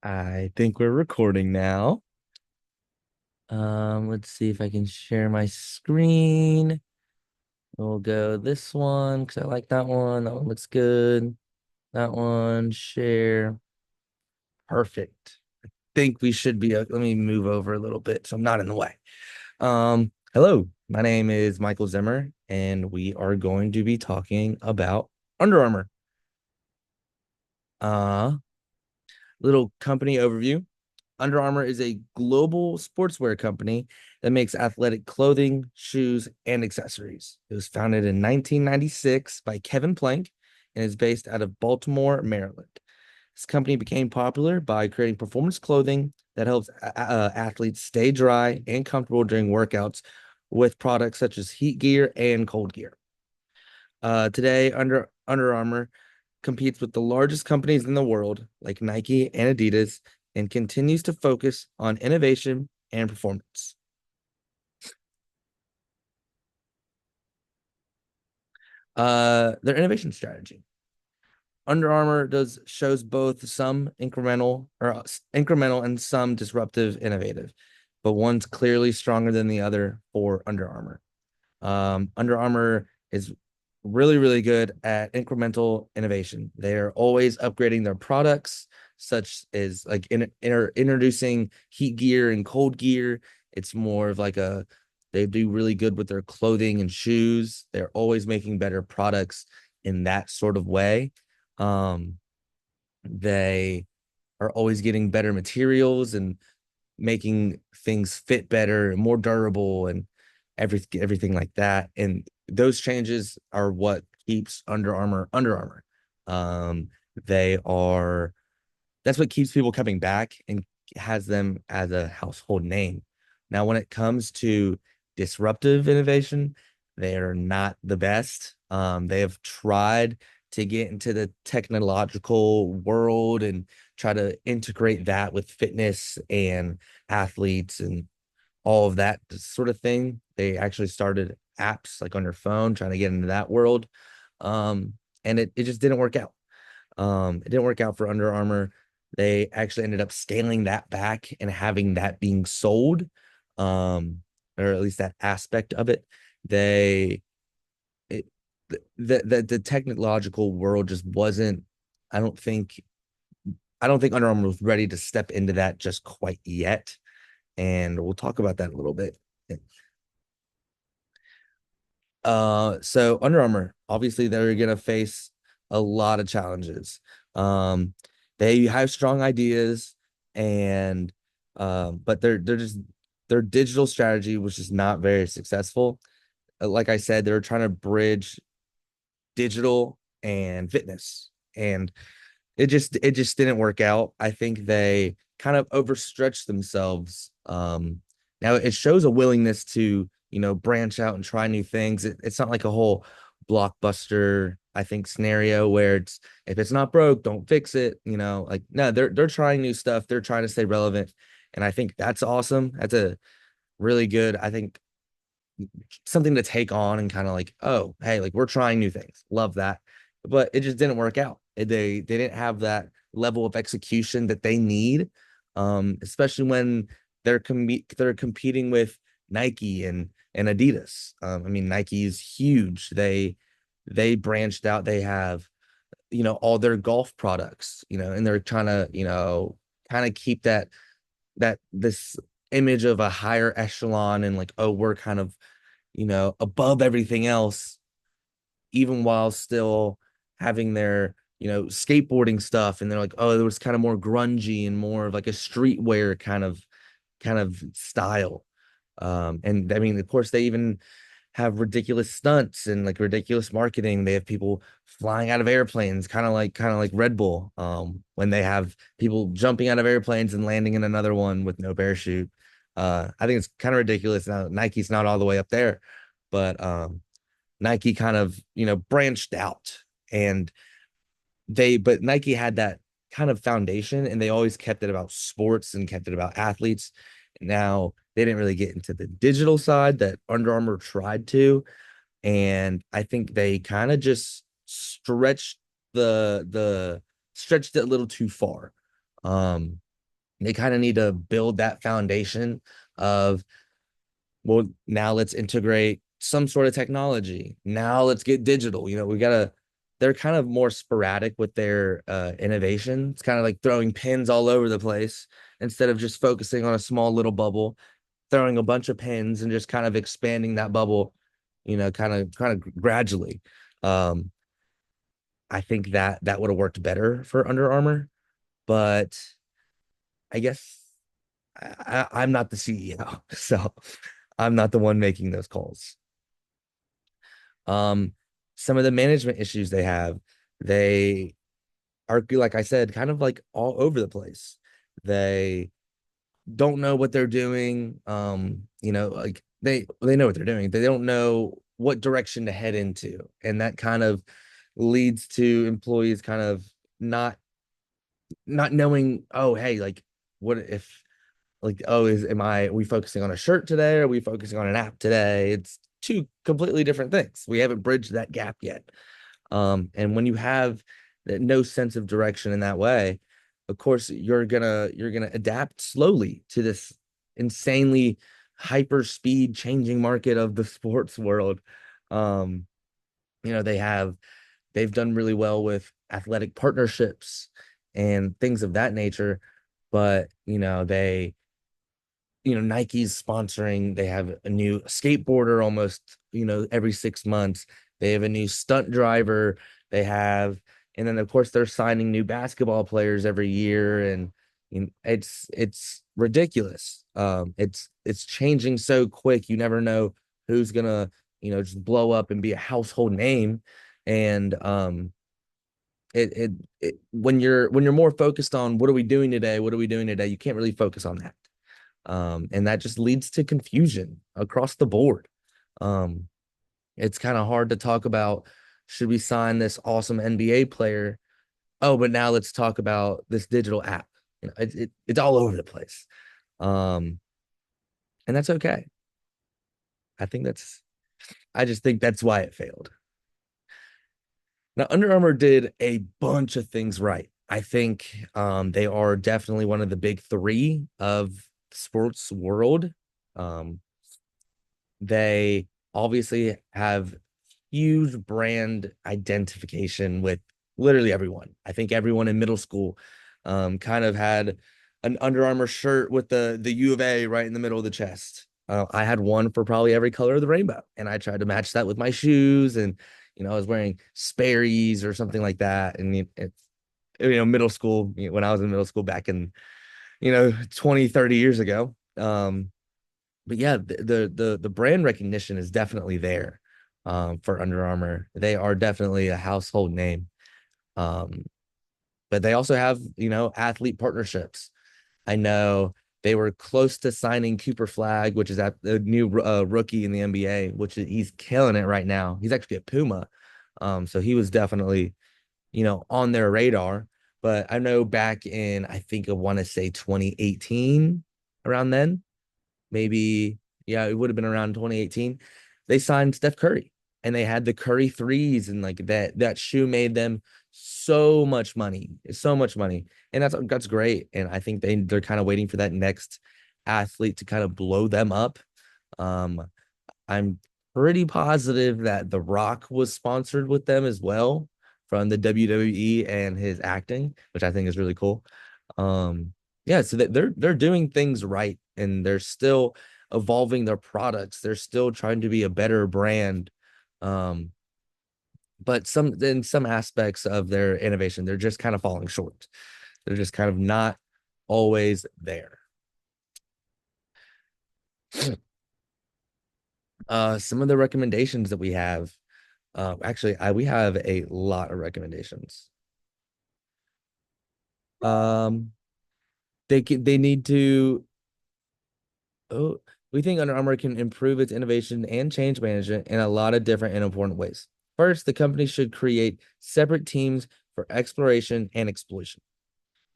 I think we're recording now. Let's see if I can share my screen. We'll go this one because I like that one. That one looks good. That one, share. Perfect. Think we should be. Let me move over a little bit so I'm not in the way. Hello. My name is Michael Zimmer, and we are going to be talking about Under Armour. Uh, Little company overview. Under Armour is a global sportswear company that makes athletic clothing, shoes, and accessories. It was founded in 1996 by Kevin Plank and is based out of Baltimore, Maryland. This company became popular by creating performance clothing that helps athletes stay dry and comfortable during workouts with products such as heat gear and cold gear. Today, Under Armour competes with the largest companies in the world, like Nike and Adidas, and continues to focus on innovation and performance. Their innovation strategy. Under Armour does shows both some incremental and some disruptive innovative, but one's clearly stronger than the other for Under Armour. Under Armour is really good at incremental innovation. They're always upgrading their products, such as like introducing heat gear and cold gear. It's more of like they do really good with their clothing and shoes. They're always making better products in that sort of way. Um, they are always getting better materials and making things fit better and more durable and everything like that. And those changes are what keeps Under Armour. Um, they are that's what keeps people coming back and has them as a household name. Now, when it comes to disruptive innovation, they are not the best. They have tried to get into the technological world and try to integrate that with fitness and athletes and all of that sort of thing. They actually started apps like on your phone, trying to get into that world. Um, and it just didn't work out. It didn't work out for Under Armour. They actually ended up scaling that back and having that being sold, um, or at least that aspect of it. They it, the technological world just wasn't. I don't think I don't think Under Armour was ready to step into that just quite yet, and we'll talk about that a little bit. So Under Armour, obviously they're gonna face a lot of challenges. Um, they have strong ideas and but they're just their digital strategy was just not very successful. Like I said, they're trying to bridge digital and fitness, and it just didn't work out. I think they kind of overstretched themselves. Now it shows a willingness to, branch out and try new things. It's not like a whole blockbuster, I think, scenario where it's if it's not broke, don't fix it. Like no, they're trying new stuff. They're trying to stay relevant. And I think that's awesome. That's a really good, I think, something to take on and kind of like, oh, hey, like we're trying new things. Love that. But it just didn't work out. They didn't have that level of execution that they need, especially when they're competing with Nike and Adidas. I mean, Nike is huge. They branched out. They have all their golf products, and they're trying to kind of keep that this image of a higher echelon and like, oh, we're kind of above everything else, even while still having their, skateboarding stuff. And they're like, oh, it was kind of more grungy and more of like a streetwear kind of style. And I mean, of course, they even have ridiculous stunts and like ridiculous marketing. They have people flying out of airplanes, kind of like Red Bull, when they have people jumping out of airplanes and landing in another one with no parachute. I think it's kind of ridiculous. Now Nike's not all the way up there, but Nike kind of, branched out and but Nike had that kind of foundation and they always kept it about sports and kept it about athletes. Now they didn't really get into the digital side that Under Armour tried to. And I think they kind of just stretched the stretched it a little too far. They kind of need to build that foundation of, well, now let's integrate some sort of technology. Now let's get digital. We gotta, they're kind of more sporadic with their innovation. It's kind of like throwing pins all over the place instead of just focusing on a small little bubble, throwing a bunch of pins and just kind of expanding that bubble, kind of gradually. Um, I think that that would have worked better for Under Armour, but I guess I'm not the CEO, so I'm not the one making those calls. Um, some of the management issues they have, they are, like I said, kind of like all over the place. They don't know what they're doing. Like they know what they're doing. They don't know what direction to head into, and that kind of leads to employees kind of not knowing. Oh, hey, like what if like, oh, are we focusing on a shirt today? Or are we focusing on an app today? It's two completely different things. We haven't bridged that gap yet. And when you have no sense of direction in that way, of course you're gonna adapt slowly to this insanely hyper speed changing market of the sports world. Um, they've done really well with athletic partnerships and things of that nature, but Nike's sponsoring, they have a new skateboarder almost, every 6 months. They have a new stunt driver. They have, and then of course they're signing new basketball players every year. And it's ridiculous. It's changing so quick. You never know who's gonna, just blow up and be a household name. And when you're more focused on what are we doing today, what are we doing today, you can't really focus on that. And that just leads to confusion across the board. Um, it's kind of hard to talk about, should we sign this awesome NBA player? Oh, but now let's talk about this digital app. It's all over the place. Um, and that's okay. I think that's, I just think that's why it failed. Now, Under Armour did a bunch of things right. I think they are definitely one of the big three of sports world. Um, They obviously have huge brand identification with literally everyone. I think everyone in middle school kind of had an Under Armour shirt with the U of A right in the middle of the chest. I had one for probably every color of the rainbow, and I tried to match that with my shoes. And I was wearing Sperry's or something like that. And middle school, when I was in middle school back in 20, 30 years ago. But yeah, the brand recognition is definitely there for Under Armour. They are definitely a household name. Um, but they also have, athlete partnerships. I know they were close to signing Cooper Flag, which is at the new rookie in the NBA, he's killing it right now. He's actually at Puma. So he was definitely, on their radar. But I know back in, I think I want to say 2018, around then, maybe, yeah, it would have been around 2018. They signed Steph Curry, and they had the Curry threes, and like that shoe made them so much money. And that's great. And I think they're kind of waiting for that next athlete to kind of blow them up. Um, I'm pretty positive that The Rock was sponsored with them as well from the WWE and his acting, which I think is really cool. Yeah, so that they're doing things right, and they're still evolving their products. They're still trying to be a better brand. Um, but in some aspects of their innovation, they're just kind of falling short. They're just kind of not always there. Some of the recommendations that we have, actually, we have a lot of recommendations. Um, they need to. Oh, we think Under Armour can improve its innovation and change management in a lot of different and important ways. First, the company should create separate teams for exploration and exploitation.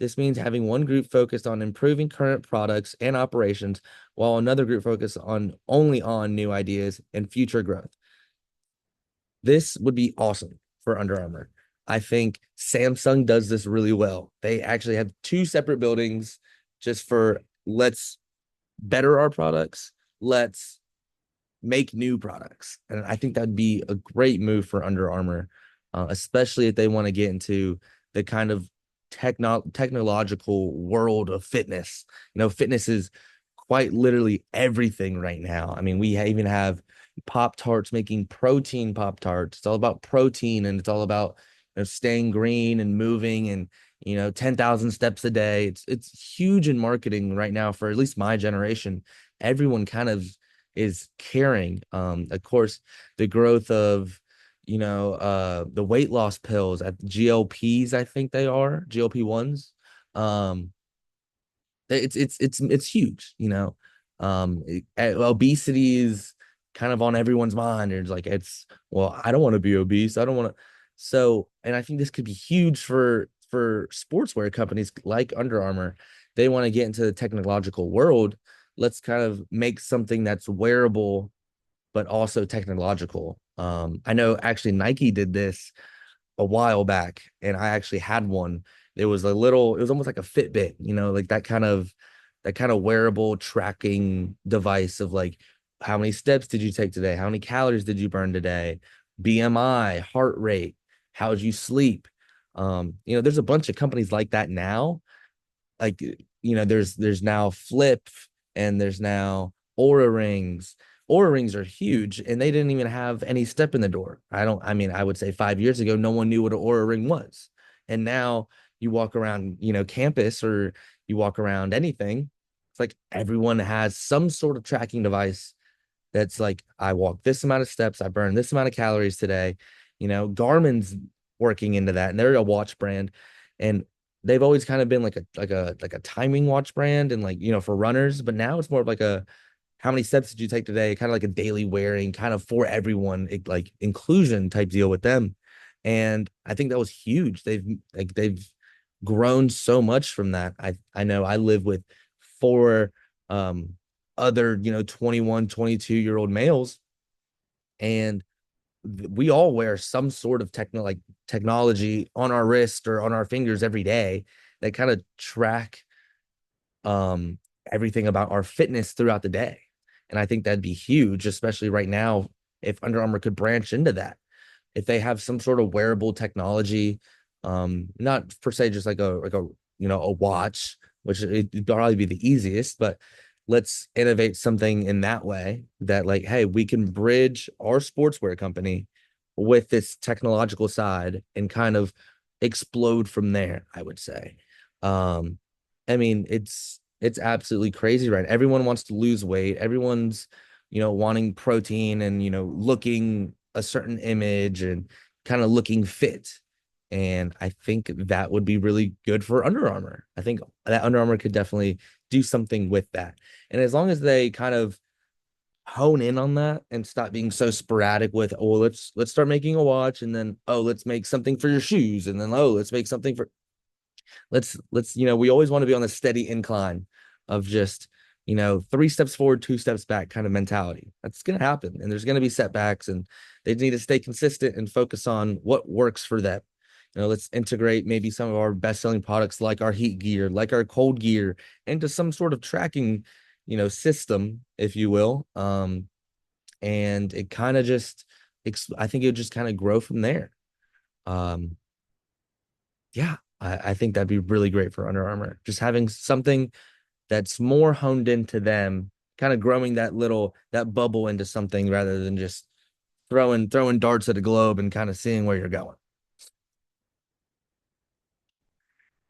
This means having one group focused on improving current products and operations, while another group focused on only on new ideas and future growth. This would be awesome for Under Armour. I think Samsung does this really well. They actually have two separate buildings just for let's better our products. Let's make new products. And I think that'd be a great move for Under Armour, especially if they want to get into the kind of technological world of fitness. Fitness is quite literally everything right now. I mean, even have Pop Tarts making protein Pop Tarts. It's all about protein, and it's all about staying green and moving, and 10,000 steps a day. It's huge in marketing right now for at least my generation. Everyone kind of is caring. Of course, the growth of the weight loss pills at GLPs, I think they are GLP-1s. Um, it's huge. Obesity is kind of on everyone's mind. It's like well, I don't want to be obese. I don't want to. So, and I think this could be huge for sportswear companies like Under Armour. They want to get into the technological world. Let's kind of make something that's wearable but also technological. I know actually Nike did this a while back, and I actually had one. It was it was almost like a Fitbit, like that kind of wearable tracking device of like how many steps did you take today? How many calories did you burn today? BMI, heart rate, how did you sleep? There's a bunch of companies like that now. Like, there's now Flip, and there's now Aura Rings. Aura Rings are huge, and they didn't even have any step in the door. I mean, I would say 5 years ago, no one knew what an Aura Ring was. And now you walk around, campus, or you walk around anything, it's like everyone has some sort of tracking device that's like, I walked this amount of steps, I burned this amount of calories today. Garmin's working into that, and they're a watch brand, and they've always kind of been like a timing watch brand, and like, for runners, but now it's more of like a how many steps did you take today, kind of like a daily wearing, kind of for everyone, like inclusion type deal with them. And I think that was huge. They've grown so much from that. I know I live with four other 21, 22-year old males, and we all wear some sort of technology on our wrist or on our fingers every day that kind of track um everything about our fitness throughout the day. And I think that'd be huge, especially right now, if Under Armour could branch into that. If they have some sort of wearable technology, not per se just like a a watch, which it'd probably be the easiest, but let's innovate something in that way that, like, hey, we can bridge our sportswear company with this technological side and kind of explode from there, I would say. Um, I mean, it's absolutely crazy, right? Everyone wants to lose weight. Everyone's, wanting protein and, looking a certain image and kind of looking fit. And I think that would be really good for Under Armour. I think that Under Armour could definitely do something with that. And as long as they kind of hone in on that and stop being so sporadic with, oh, let's start making a watch, and then, oh, let's make something for your shoes, and then, oh, let's make something for let's we always want to be on a steady incline of just, three steps forward, two steps back kind of mentality. That's going to happen, and there's going to be setbacks, and they need to stay consistent and focus on what works for them. Let's integrate maybe some of our best-selling products like our heat gear, like our cold gear, into some sort of tracking, system, if you will. And it kind of just, I think it would just kind of grow from there. Um, yeah, I think that'd be really great for Under Armour. Just having something that's more honed into them, kind of growing that bubble into something rather than just throwing darts at a globe and kind of seeing where you're going.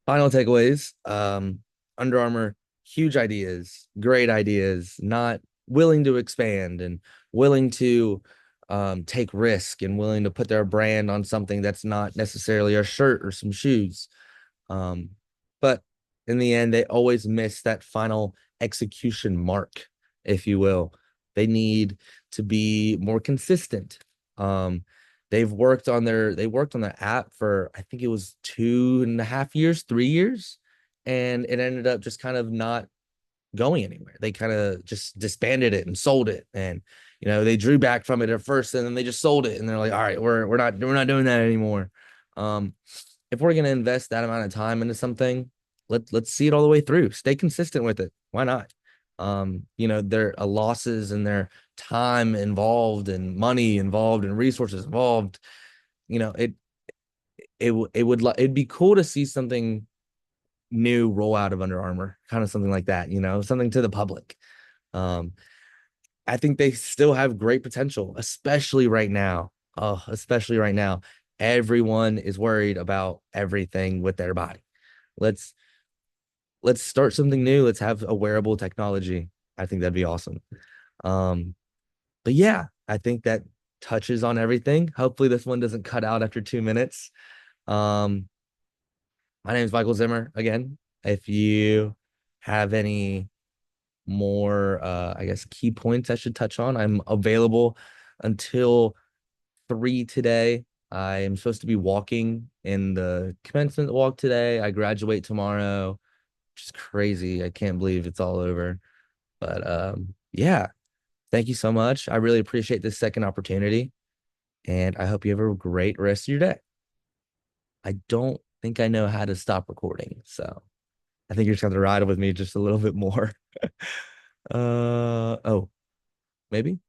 Final takeaways. Under Armour, huge ideas, great ideas, not willing to expand and willing to take risk and willing to put their brand on something that's not necessarily a shirt or some shoes. Um, but in the end, they always miss that final execution mark, if you will. They need to be more consistent. Um, they worked on the app for, I think it was 2.5 years, 3 years, and it ended up just kind of not going anywhere. They kind of just disbanded it and sold it. And they drew back from it at first, and then they just sold it, and they're like, all right, we're not doing that anymore. If we're going to invest that amount of time into something, let's see it all the way through. Stay consistent with it. Why not? There are losses and there time involved and money involved and resources involved. You know, it'd be cool to see something new roll out of Under Armour, kind of something like that, something to the public. Um, I think they still have great potential, especially right now. Oh, especially right now. Everyone is worried about everything with their body. Let's let's start something new. Let's have a wearable technology. I think that'd be awesome. Um, but yeah, I think that touches on everything. Hopefully this one doesn't cut out after 2 minutes. Um, my name is Michael Zimmer again. If you have any more I guess key points I should touch on, I'm available until 3 today. I am supposed to be walking in the commencement walk today. I graduate tomorrow, which is crazy. I can't believe it's all over. But yeah, thank you so much. I really appreciate this second opportunity, and I hope you have a great rest of your day. I don't think I know how to stop recording, so I think you're just going to ride with me just a little bit more. Oh, maybe.